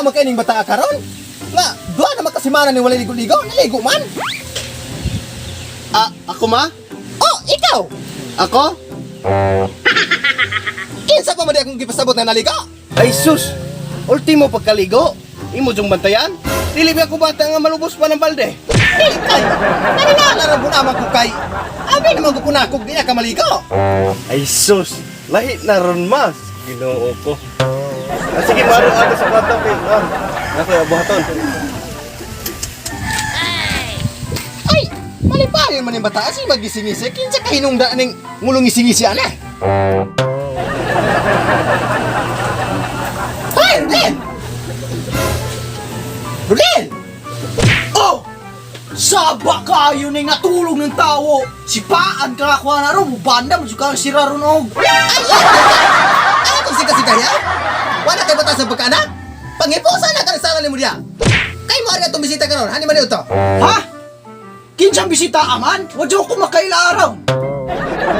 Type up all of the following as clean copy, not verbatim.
Wala man kaining bata karon. Nga, duha na makasimana ni wala ligo-ligo, naligo man. Ako ma? Oh, ikaw. Ako? Kinsa pa man di akong gipasabot na naligo? Ay sus! Ultimo pagkaligo, imo jung bantayan? Dili ba ako bata nga malubos pa ng balde? Kay, narinala mo naman ko kay. Abi naman ko kunakog di na ka maligo. Ay sus! Lahi na ron mas! Ginoo ko. Sige, maro ako sa kwarto, kay. Ako yung buhaton. Ay, malipayon man yung bata. Asi magisingisi. Kinsa ka hinungda ning ngulong isingisi ana? Hoy, Rudel! Rudel! Oh! Saba kayo ning natulog ng tao. Sipaan ka ako na ron. Banda mo ka sira ron og. Ano itong sika-sikaya? Wala kayo bata sa pagkaanak? Pangipusan na ka na sana ni mo diya. Kay mo rin itong bisita ka ron. Hani man ito? Ha? Kinsang bisita aman? Wadyo ko makailaraw.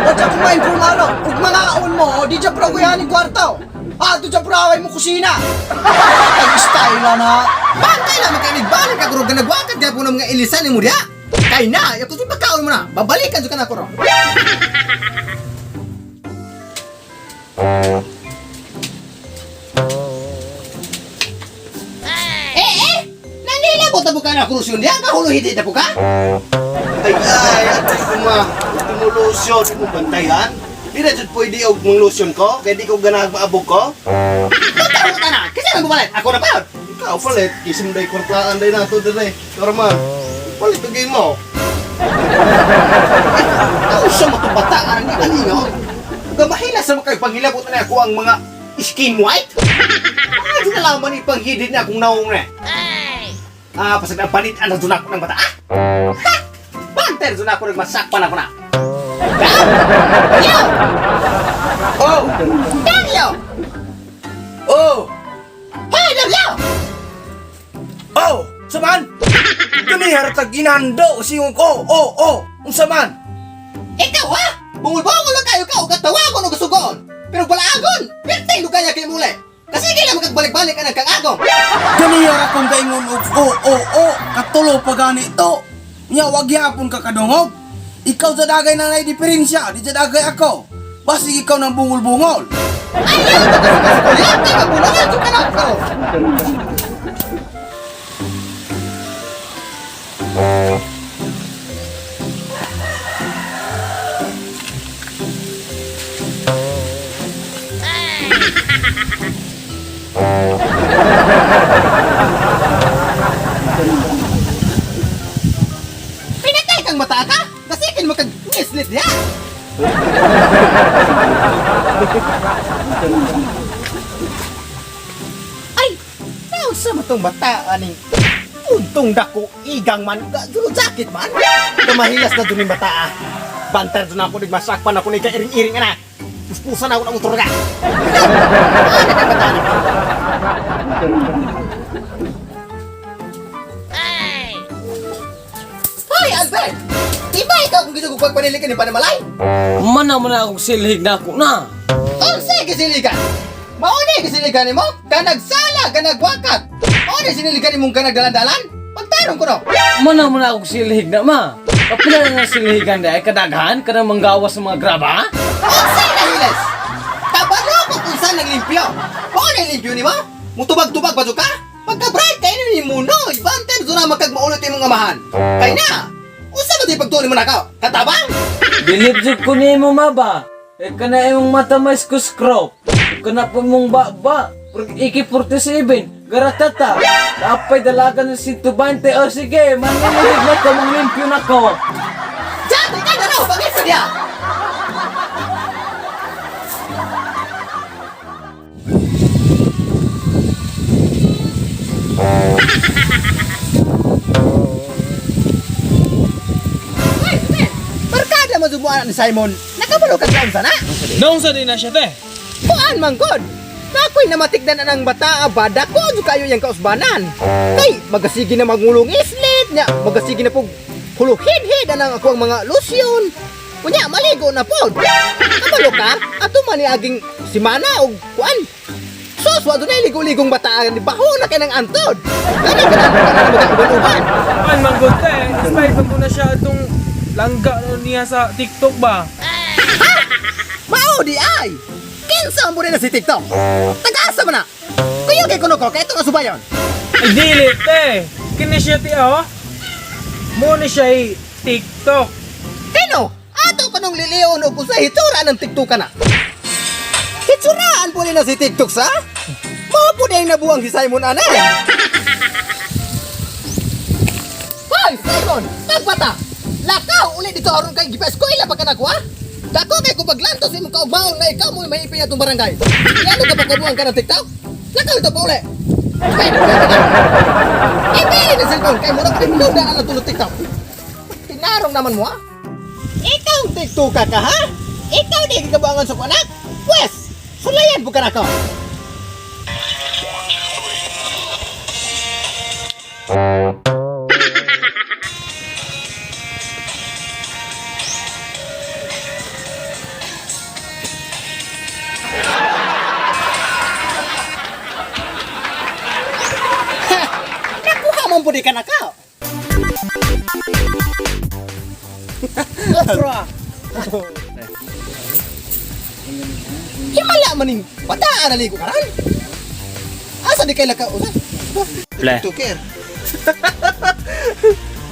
Wadyo ko ma-informaro. Ug mga aon mo, di dyan praguyanin kwartaw. Ato dyan praway mo kusina. Pag-style na. Bantay naman kayo nagbalik ka kuro. Ganagwakat niya po ng mga ilisan ni mo diya. Kay na, yung kusong pagkaon mo na. Babalikan dyan ka na kuro. Nangilabot na po ka na kurusyon diya. Kahuluhiti na po ka. Ay, atay ko ma. Ito mo lotion, ito mo bantayan. Di na dyan pwede og mong lotion ko, kaya di ko ganag maabog ko. Mataro ka na. Kasi nang bumalit. Ako na pa. Ikaw palit, kisim day kwartaan day na ito din eh. Normal, palit ang game mo. Ano siya matubataan ni Alingaw? Gamahila sa mga panghilabot na ako ang mga skin white? Ano nalaman ni panghidid niya kung naong na? Pasag ang panit, ano doon ako ng bata? Ha! Banter, doon ako nagmasakpan ako na. Daniel! Oh! Daniel! Oh! Hey, Daniel! Oh! Saman! Kani haratag ginando siyong unsa man? Ikaw ha? Bungol-bungol lang kayo ka o katawa ko ng gusugon. Pero balaagon, perteng luka niya kayo muli. Kasi kailan makagbalik-balik ka ng kangagong. Kani akong gaingon og katulo pa gani to. Nya wag yapon ka kadungog. Ikaw sa dagay na nay diferensya, di sa dagay ako. Basig ikaw ng bungol-bungol. Ayaw! Kasi kaya magbulangan yung kanak ko. Pinatay kang mata ka? Kasi kin mo kag-mislit niya. Ay! Ayaw sa matong bata aning untong dako igang man dulog sakit man. Kamahilas na dun yung bata ah. Banter dun ako nagmasakpan ako ni kairing-iring na. Puspusan ako ng motor ka. Ano ka bata na? Hoy, Albert! Di ba ikaw kung ginugupag panilikan ni Panamalay? Mana akong silhig na ako na. Oh, sige siligan! Mauni kasiligan ni mo? Kanagsala, kanagwakat! Mauni siniligan ni mong kanagdalan-dalan? Pagtanong ko no? Mana akong silhig na ma. Kapila na nga silhigan na ay kadaghan ka na manggawas sa mga graba? Oh, sige hiles! Kabalo ko kung saan naglimpyo! Mauni limpyo ni mo? Mutubag-tubag ba ka? Pagka-bright kayo ni Muno, ibanter doon na magkagmaulot yung mga mahan. Kaya na! Usa ba di pagtuloy mo na ka? Katabang? Bilibjud ko ni mo ma ba? Eh ka na imong mata mas kuskrop. Ka na po mong ba? Iki 47, garatata. Apay dalaga ng 120. O sige, manililig na ko, manglimpyo na ko. Diyan, ikaw na raw! Bakit sa niya? Barkada mo zumuan ni Simon. Nakabalo ka saan sana? Noong sa din na siya, te. Kuan manggod. Nakoy na matigdan na ng bata abada ko jo kayo yang kausbanan. Kay magasigi na magulong islit nya, magasigi na pug huluhid-hid ang ako ang mga lusyon. Kunya maligo na pod. Kabalo ka? Ato man ni aging simana og kuan. Sus, wado na ligo-ligong bataan di baho na kay nang antod. Kani ka na magkakuluhan. Man, manggunta eh. Inspired pa muna siya itong langga niya sa TikTok ba? Mao di ay. Kinsa mo rin na si TikTok. Tagasa man na. Kuya kay kuno ko kay ito nga subayon. Ay, dili, te. Kini siya, te, oh. Muna siya TikTok. Kino? Ato ka nung liliyon o kung sa hitura ng TikTok ka na. Hitsuraan po rin na si TikTok sa? Mao po na yung nabuang si Simon Anay. Hoy, Simon! Tagpata! Lakaw! Ulit dito aron kay Gipas ko ila pagkanakuha? Dako kay kung paglantos imong kaugmaon na ikaw mo may ipin atong barangay. Ano ka pagkabuang ka ng TikTok? Lakaw ito po ulit! Ipili na cellphone kay mo na pinunda ang natulog TikTok. Tinarong naman mo ha? Ikaw ang TikTok ka ha? Ikaw di kikabuangan sa anak? Wes! Sulayan bukan ako! Nakuha mo po di ka na ka! Himala man ning pataan naligo ka ran. Asa di kay laka usan? Ple. Tuker.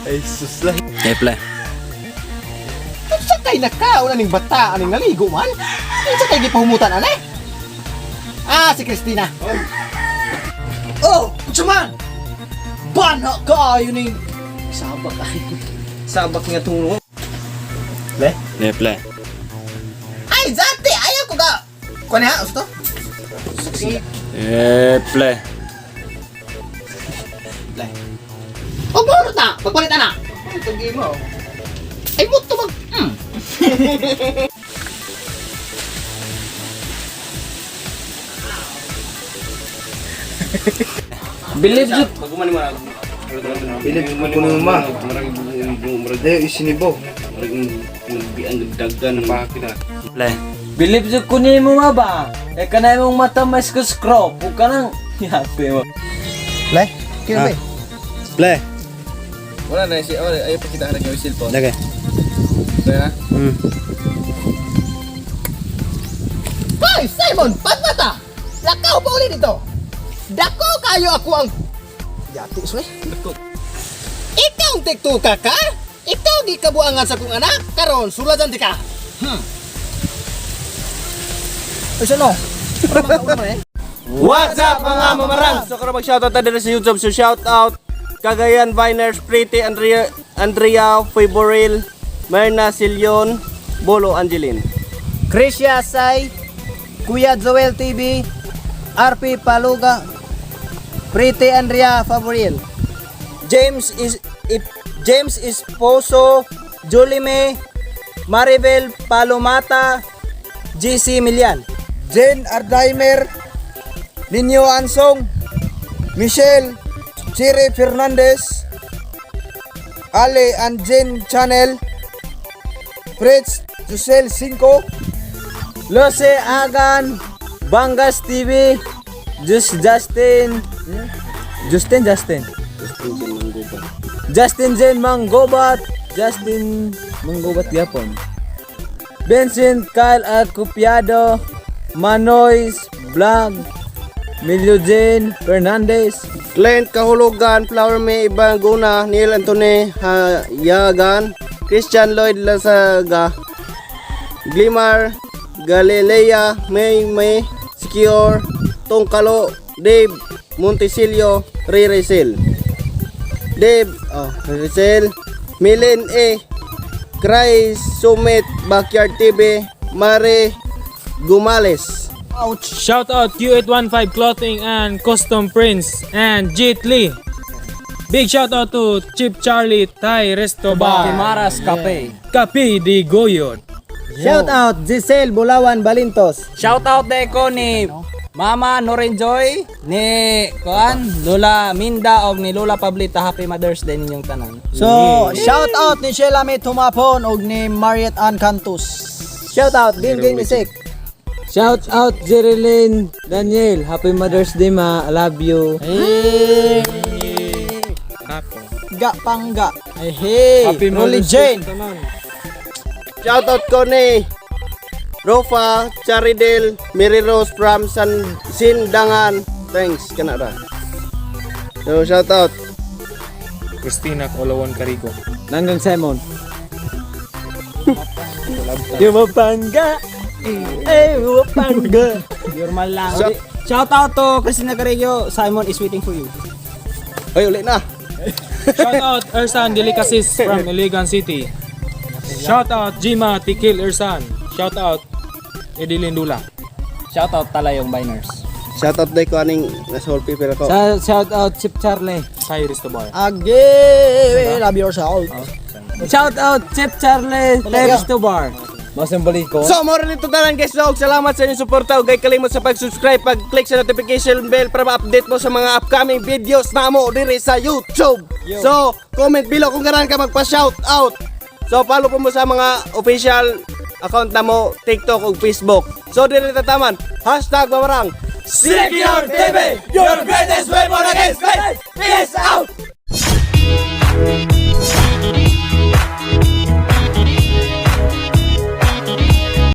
Ay, sus lang. Ple. Sa kay nakaon ning bataan ning naligo man. Sa kay gipahumutan ani. Si Christina. Oh, Utsaman! Bana kayo ning sabak ay. Sabak nga tungo. Ple. Ay, Zante, ayaw ko ga. Kuan ha, usto? Ple. O bunot na, pagpalit na. Ito game mo. Ay muto mag. Believe you. Pilit mo kuno ma. Marade isinibo. Ple. Believe you kunin mo ma ba? Kana imong mata mas ko scrop. Buka nang yape mo. Le, kino ba? Ple. Wala na siya. Ayaw pa kita harap yung cellphone. Dagay. Kaya na? Hoy, Simon, pagmata! Lakaw pa ulit dito! Dako kayo ako ang... Yati, soy. Ikaw ang TikTok ka? Ikaw di kabuangan sa kong anak? Karon, suladan di ka! Ay, sino? What's up mga mamarang? So kung mag-shoutout na din sa YouTube, so shoutout Cagayan Viners, Pretty Andrea Favoril, Merna Silyon, Bolo Angeline. Krisya Say, Kuya Joel TV, RP Paluga, Pretty Andrea Favoril, James Esposo, Julie May, Maribel Palomata, GC Milian, Jen Ardaimer, Ninyo Ansong, Michelle Chiri Fernandez, Ale and Jen Channel, Fritz Jusel 5, Lose Agan, Bangas TV, Justin Jen Manggobat, Yapon, Vincent Kyle Acupiado, Manoy Vlog, Miliogen Fernandez, Clint Kahulugan, Flower May Ibanguna, Neil Antone Hayagan, Christian Lloyd Lasaga, Glimar, Galilea, May Secure, Tongkalo, Dave Montesilio, Rirecel, Milin E, Cry Summit, Backyard TV, Mare Gumales. Shout out Q815 Clothing and Custom Prints and Jit Lee. Big shout out to Chip Charlie Thai Resto Bar. Timaras Cafe. Cafe de Goyot. Shout out Giselle Bulawan Balintos. Shout out de ko ni Mama Norenjoy, ni Lola Minda og ni Lola Pablita. Happy Mother's Day ninyong tanan. So, shout out ni Sheila May Tumapon og ni Mariet Ann Cantus. Shout out Din Isik. Shout out Jerilyn Daniel. Happy Mother's Day ma. I love you. Ga pangga. Hey, Happy Rolly Mother's Day Jane. sa tanan. Shoutout ko ni Rofa, Charidel, Mary Rose from Sindangan. Thanks, kanara. So, shoutout. Christina Olawan Carico. Nanggang Simon. Yung mapangga. Mapangga. Normal lang. Shout out to Christina Carrillo. Simon is waiting for you. Ay, ulit na. Shout out Ersan Delicacies from Iligan City. Shout out Jima Tikil Ersan. Shout out Edilin Dula. Shout out Talayong Biners. Shoutout day ko aning nasa wallpaper ako. Shout out Chip Charlie. Thai Ristobar. Again, love yourself. Shout out Chip Charlie. Terrace to bar. Masang balik ko. So, more nito talan guys, dog. Salamat sa inyong suporta. Huwag kayo kalimot sa pag-subscribe, pag-click sa notification bell para ma-update mo sa mga upcoming videos na mo diri sa YouTube. So, comment below kung ganahan ka magpa-shoutout. So, follow po mo sa mga official account na mo, TikTok o Facebook. So, diri tataman. #Babarang. Senior TV! Yo!